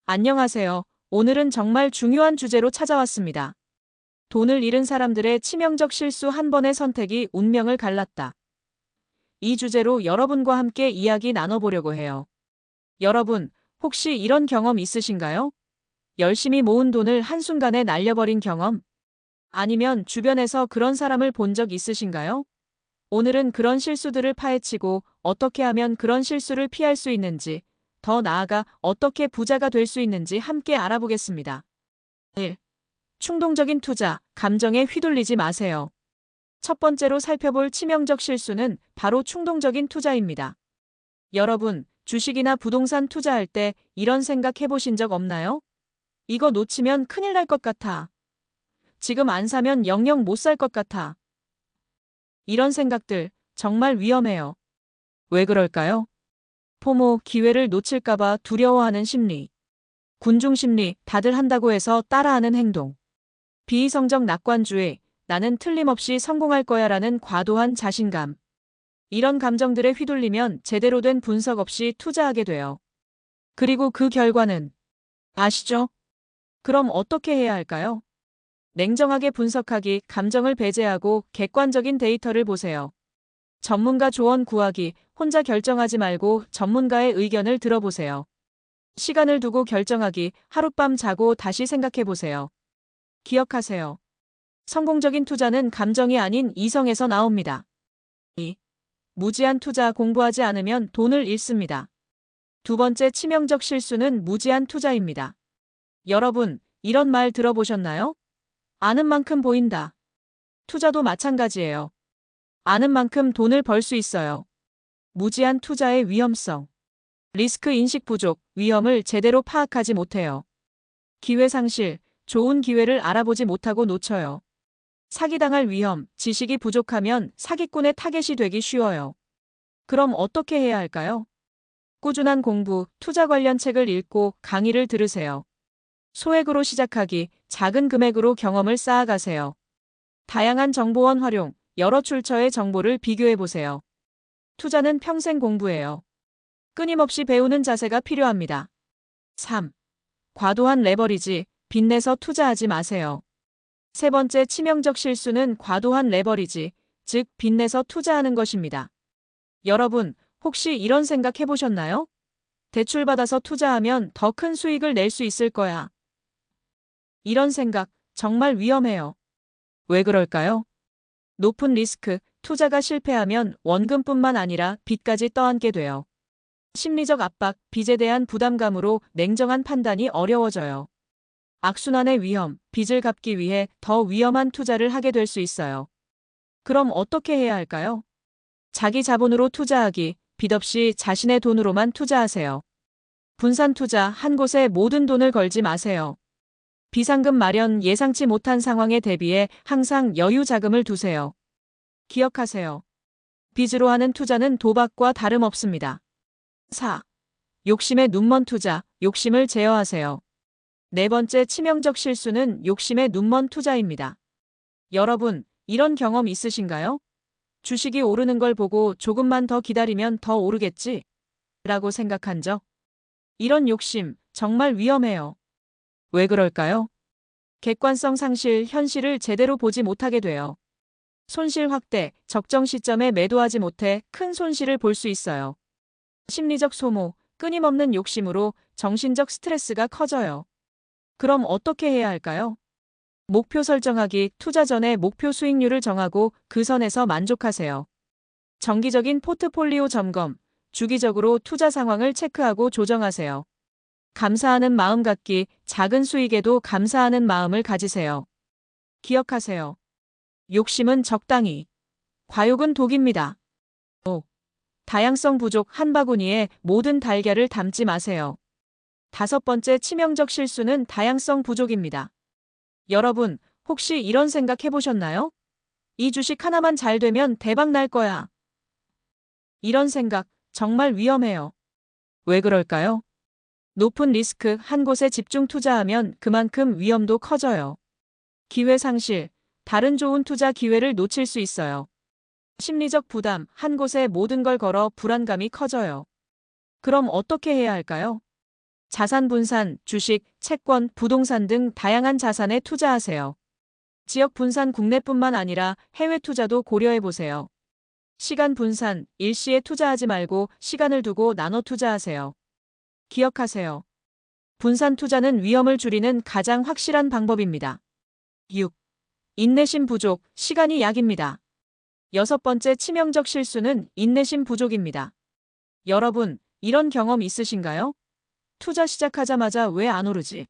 안녕하세요. 오늘은 정말 중요한 주제로 찾아왔습니다. 돈을 잃은 사람들의 치명적 실수 한 번의 선택이 운명을 갈랐다. 이 주제로 여러분과 함께 이야기 나눠보려고 해요. 여러분, 혹시 이런 경험 있으신가요? 열심히 모은 돈을 한순간에 날려버린 경험? 아니면 주변에서 그런 사람을 본 적 있으신가요? 오늘은 그런 실수들을 파헤치고 어떻게 하면 그런 실수를 피할 수 있는지, 더 나아가 어떻게 부자가 될 수 있는지 함께 알아보겠습니다. 1. 충동적인 투자, 감정에 휘둘리지 마세요. 첫 번째로 살펴볼 치명적 실수는 바로 충동적인 투자입니다. 여러분, 주식이나 부동산 투자할 때 이런 생각 해보신 적 없나요? 이거 놓치면 큰일 날 것 같아. 지금 안 사면 영영 못 살 것 같아. 이런 생각들 정말 위험해요. 왜 그럴까요? 포모, 기회를 놓칠까봐 두려워하는 심리. 군중 심리, 다들 한다고 해서 따라하는 행동. 비이성적 낙관주의, 나는 틀림없이 성공할 거야라는 과도한 자신감. 이런 감정들에 휘둘리면 제대로 된 분석 없이 투자하게 돼요. 그리고 그 결과는 아시죠? 그럼 어떻게 해야 할까요? 냉정하게 분석하기, 감정을 배제하고 객관적인 데이터를 보세요. 전문가 조언 구하기, 혼자 결정하지 말고 전문가의 의견을 들어보세요. 시간을 두고 결정하기, 하룻밤 자고 다시 생각해 보세요. 기억하세요. 성공적인 투자는 감정이 아닌 이성에서 나옵니다. 2. 무지한 투자 공부하지 않으면 돈을 잃습니다. 두 번째 치명적 실수는 무지한 투자입니다. 여러분, 이런 말 들어보셨나요? 아는 만큼 보인다. 투자도 마찬가지예요. 아는 만큼 돈을 벌 수 있어요. 무지한 투자의 위험성. 리스크 인식 부족, 위험을 제대로 파악하지 못해요. 기회 상실, 좋은 기회를 알아보지 못하고 놓쳐요. 사기당할 위험, 지식이 부족하면 사기꾼의 타겟이 되기 쉬워요. 그럼 어떻게 해야 할까요? 꾸준한 공부, 투자 관련 책을 읽고 강의를 들으세요. 소액으로 시작하기, 작은 금액으로 경험을 쌓아가세요. 다양한 정보원 활용, 여러 출처의 정보를 비교해 보세요. 투자는 평생 공부예요. 끊임없이 배우는 자세가 필요합니다. 3. 과도한 레버리지, 빚내서 투자하지 마세요. 세 번째 치명적 실수는 과도한 레버리지, 즉 빚내서 투자하는 것입니다. 여러분, 혹시 이런 생각 해보셨나요? 대출받아서 투자하면 더 큰 수익을 낼 수 있을 거야. 이런 생각 정말 위험해요. 왜 그럴까요? 높은 리스크, 투자가 실패하면 원금뿐만 아니라 빚까지 떠안게 돼요. 심리적 압박, 빚에 대한 부담감으로 냉정한 판단이 어려워져요. 악순환의 위험, 빚을 갚기 위해 더 위험한 투자를 하게 될 수 있어요. 그럼 어떻게 해야 할까요? 자기 자본으로 투자하기, 빚 없이 자신의 돈으로만 투자하세요. 분산 투자, 한 곳에 모든 돈을 걸지 마세요. 비상금 마련, 예상치 못한 상황에 대비해 항상 여유 자금을 두세요. 기억하세요. 빚으로 하는 투자는 도박과 다름없습니다. 4. 욕심에 눈먼 투자, 욕심을 제어하세요. 네 번째 치명적 실수는 욕심에 눈먼 투자입니다. 여러분, 이런 경험 있으신가요? 주식이 오르는 걸 보고 조금만 더 기다리면 더 오르겠지? 라고 생각한 적? 이런 욕심 정말 위험해요. 왜 그럴까요? 객관성 상실, 현실을 제대로 보지 못하게 돼요. 손실 확대, 적정 시점에 매도하지 못해 큰 손실을 볼 수 있어요. 심리적 소모, 끊임없는 욕심으로 정신적 스트레스가 커져요. 그럼 어떻게 해야 할까요? 목표 설정하기, 투자 전에 목표 수익률을 정하고 그 선에서 만족하세요. 정기적인 포트폴리오 점검, 주기적으로 투자 상황을 체크하고 조정하세요. 감사하는 마음 갖기, 작은 수익에도 감사하는 마음을 가지세요. 기억하세요. 욕심은 적당히, 과욕은 독입니다. 5. 다양성 부족, 한 바구니에 모든 달걀을 담지 마세요. 다섯 번째 치명적 실수는 다양성 부족입니다. 여러분, 혹시 이런 생각 해보셨나요? 이 주식 하나만 잘 되면 대박 날 거야. 이런 생각 정말 위험해요. 왜 그럴까요? 높은 리스크, 한 곳에 집중 투자하면 그만큼 위험도 커져요. 기회 상실, 다른 좋은 투자 기회를 놓칠 수 있어요. 심리적 부담, 한 곳에 모든 걸 걸어 불안감이 커져요. 그럼 어떻게 해야 할까요? 자산 분산, 주식, 채권, 부동산 등 다양한 자산에 투자하세요. 지역 분산 국내뿐만 아니라 해외 투자도 고려해 보세요. 시간 분산, 일시에 투자하지 말고 시간을 두고 나눠 투자하세요. 기억하세요. 분산 투자는 위험을 줄이는 가장 확실한 방법입니다. 6. 인내심 부족, 시간이 약입니다. 여섯 번째 치명적 실수는 인내심 부족입니다. 여러분, 이런 경험 있으신가요? 투자 시작하자마자 왜 안 오르지?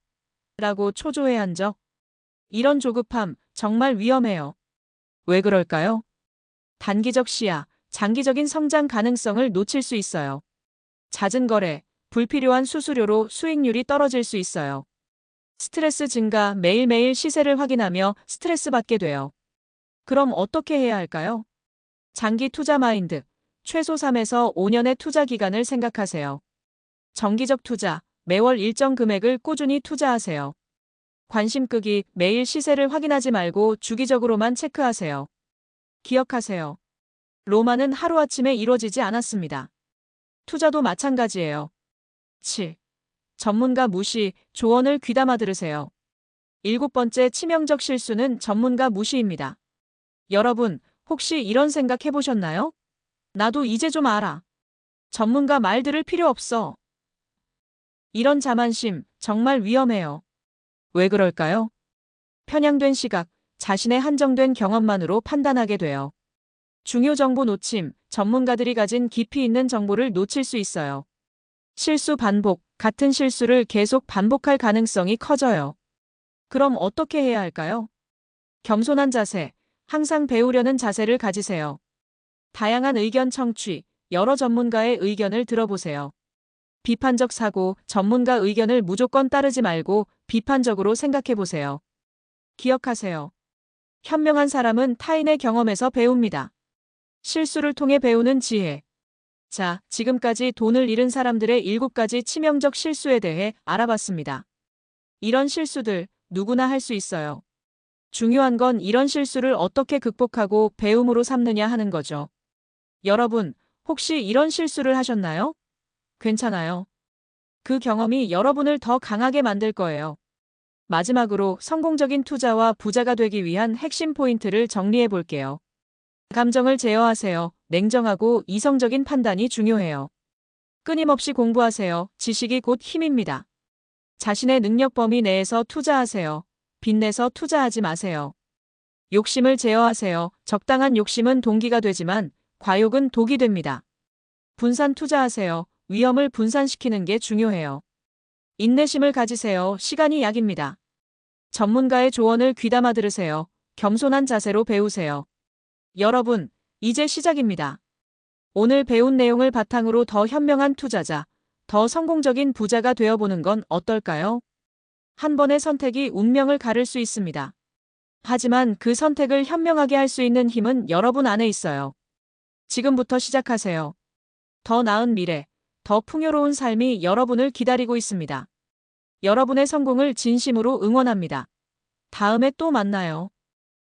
라고 초조해한 적? 이런 조급함 정말 위험해요. 왜 그럴까요? 단기적 시야, 장기적인 성장 가능성을 놓칠 수 있어요. 잦은 거래, 불필요한 수수료로 수익률이 떨어질 수 있어요. 스트레스 증가, 매일매일 시세를 확인하며 스트레스 받게 돼요. 그럼 어떻게 해야 할까요? 장기 투자 마인드, 최소 3에서 5년의 투자 기간을 생각하세요. 정기적 투자, 매월 일정 금액을 꾸준히 투자하세요. 관심 끄기, 매일 시세를 확인하지 말고 주기적으로만 체크하세요. 기억하세요. 로마는 하루아침에 이루어지지 않았습니다. 투자도 마찬가지예요. 7. 전문가 무시, 조언을 귀담아 들으세요. 일곱 번째 치명적 실수는 전문가 무시입니다. 여러분, 혹시 이런 생각 해보셨나요? 나도 이제 좀 알아. 전문가 말 들을 필요 없어. 이런 자만심 정말 위험해요. 왜 그럴까요? 편향된 시각, 자신의 한정된 경험만으로 판단하게 돼요. 중요 정보 놓침, 전문가들이 가진 깊이 있는 정보를 놓칠 수 있어요. 실수 반복, 같은 실수를 계속 반복할 가능성이 커져요. 그럼 어떻게 해야 할까요? 겸손한 자세, 항상 배우려는 자세를 가지세요. 다양한 의견 청취, 여러 전문가의 의견을 들어보세요. 비판적 사고, 전문가 의견을 무조건 따르지 말고 비판적으로 생각해 보세요. 기억하세요. 현명한 사람은 타인의 경험에서 배웁니다. 실수를 통해 배우는 지혜. 자, 지금까지 돈을 잃은 사람들의 7가지 치명적 실수에 대해 알아봤습니다. 이런 실수들 누구나 할 수 있어요. 중요한 건 이런 실수를 어떻게 극복하고 배움으로 삼느냐 하는 거죠. 여러분, 혹시 이런 실수를 하셨나요? 괜찮아요. 그 경험이 여러분을 더 강하게 만들 거예요. 마지막으로 성공적인 투자와 부자가 되기 위한 핵심 포인트를 정리해 볼게요. 감정을 제어하세요. 냉정하고 이성적인 판단이 중요해요. 끊임없이 공부하세요. 지식이 곧 힘입니다. 자신의 능력 범위 내에서 투자하세요. 빚내서 투자하지 마세요. 욕심을 제어하세요. 적당한 욕심은 동기가 되지만 과욕은 독이 됩니다. 분산 투자하세요. 위험을 분산시키는 게 중요해요. 인내심을 가지세요. 시간이 약입니다. 전문가의 조언을 귀담아 들으세요. 겸손한 자세로 배우세요. 여러분, 이제 시작입니다. 오늘 배운 내용을 바탕으로 더 현명한 투자자, 더 성공적인 부자가 되어보는 건 어떨까요? 한 번의 선택이 운명을 가를 수 있습니다. 하지만 그 선택을 현명하게 할 수 있는 힘은 여러분 안에 있어요. 지금부터 시작하세요. 더 나은 미래, 더 풍요로운 삶이 여러분을 기다리고 있습니다. 여러분의 성공을 진심으로 응원합니다. 다음에 또 만나요.